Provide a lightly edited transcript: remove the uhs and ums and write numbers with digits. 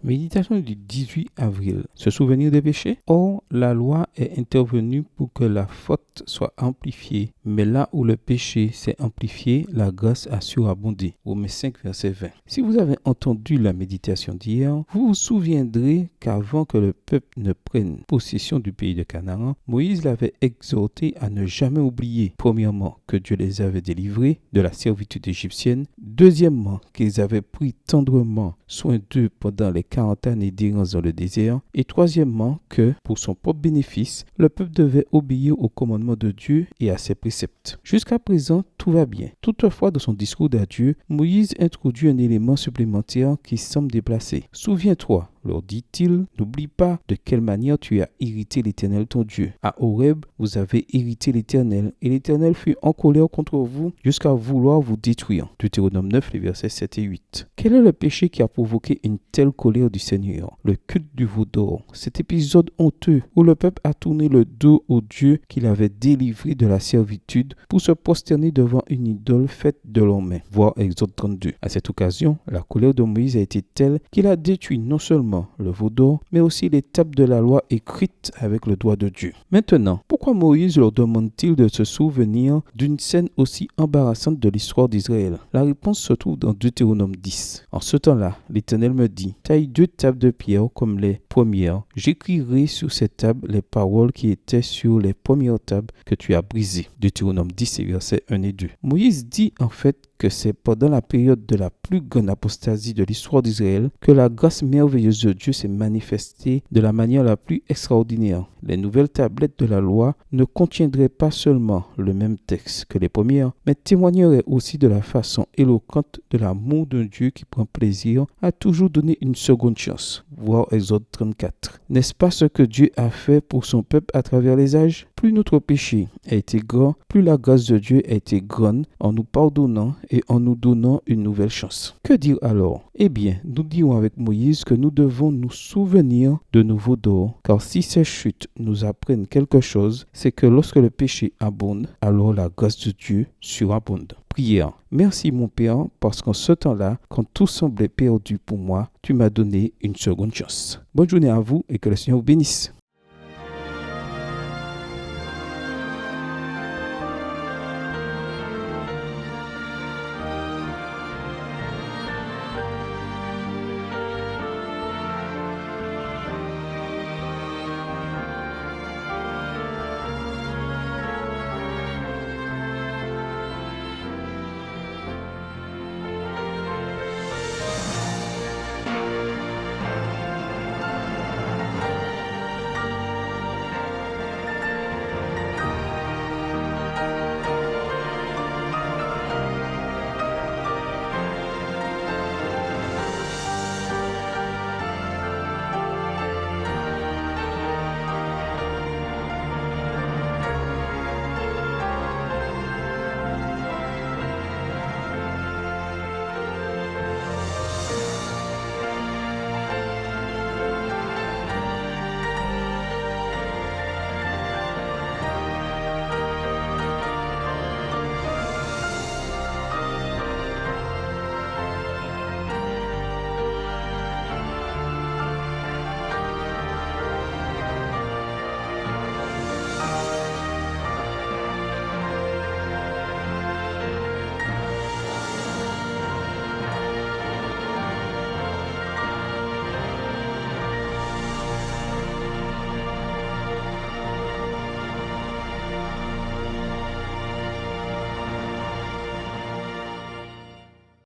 Méditation du 18 avril. Se souvenir des péchés? Or, la loi est intervenue pour que la faute soit amplifiée. Mais là où le péché s'est amplifié, la grâce a surabondé. Romains 5, verset 20. Si vous avez entendu la méditation d'hier, vous vous souviendrez qu'avant que le peuple ne prenne possession du pays de Canaan, Moïse l'avait exhorté à ne jamais oublier, premièrement, que Dieu les avait délivrés de la servitude égyptienne, deuxièmement, qu'ils avaient pris tendrement soin d'eux pendant les 40 années d'errance dans le désert, et troisièmement, que, pour son propre bénéfice, le peuple devait obéir aux commandements de Dieu et à ses préceptes. Jusqu'à présent, tout va bien. Toutefois, dans son discours d'adieu, Moïse introduit un élément supplémentaire qui semble déplacé. Souviens-toi, leur dit-il, n'oublie pas de quelle manière tu as irrité l'Éternel ton Dieu. À Horeb, vous avez irrité l'Éternel, et l'Éternel fut en colère contre vous jusqu'à vouloir vous détruire. Deutéronome 9, les versets 7 et 8. Quel est le péché qui a provoqué une telle colère du Seigneur? Le culte du veau d'or. Cet épisode honteux où le peuple a tourné le dos au Dieu qu'il avait délivré de la servitude pour se prosterner devant une idole faite de leurs mains. Voir Exode 32. À cette occasion, la colère de Moïse a été telle qu'il a détruit non seulement le veau d'or, mais aussi les tables de la loi écrites avec le doigt de Dieu. Maintenant, pourquoi Moïse leur demande-t-il de se souvenir d'une scène aussi embarrassante de l'histoire d'Israël? La réponse se trouve dans Deutéronome 10. En ce temps-là, l'Éternel me dit, taille 2 tables de pierre comme les premières. J'écrirai sur ces tables les paroles qui étaient sur les premières tables que tu as brisées. Deutéronome 10, versets 1 et 2. Moïse dit en fait que c'est pendant la période de la plus grande apostasie de l'histoire d'Israël que la grâce merveilleuse de Dieu s'est manifestée de la manière la plus extraordinaire. Les nouvelles tablettes de la loi ne contiendraient pas seulement le même texte que les premières, mais témoigneraient aussi de la façon éloquente de l'amour d'un Dieu qui prend plaisir à toujours donner une seconde chance. Voir Exode 34. N'est-ce pas ce que Dieu a fait pour son peuple à travers les âges? Plus notre péché a été grand, plus la grâce de Dieu a été grande en nous pardonnant et en nous donnant une nouvelle chance. Que dire alors? Eh bien, nous dirons avec Moïse que nous devons nous souvenir de nos veaux d'or, car si ces chutes nous apprennent quelque chose, c'est que lorsque le péché abonde, alors la grâce de Dieu surabonde. Prière. Merci mon Père, parce qu'en ce temps-là, quand tout semblait perdu pour moi, tu m'as donné une seconde chance. Bonne journée à vous et que le Seigneur vous bénisse.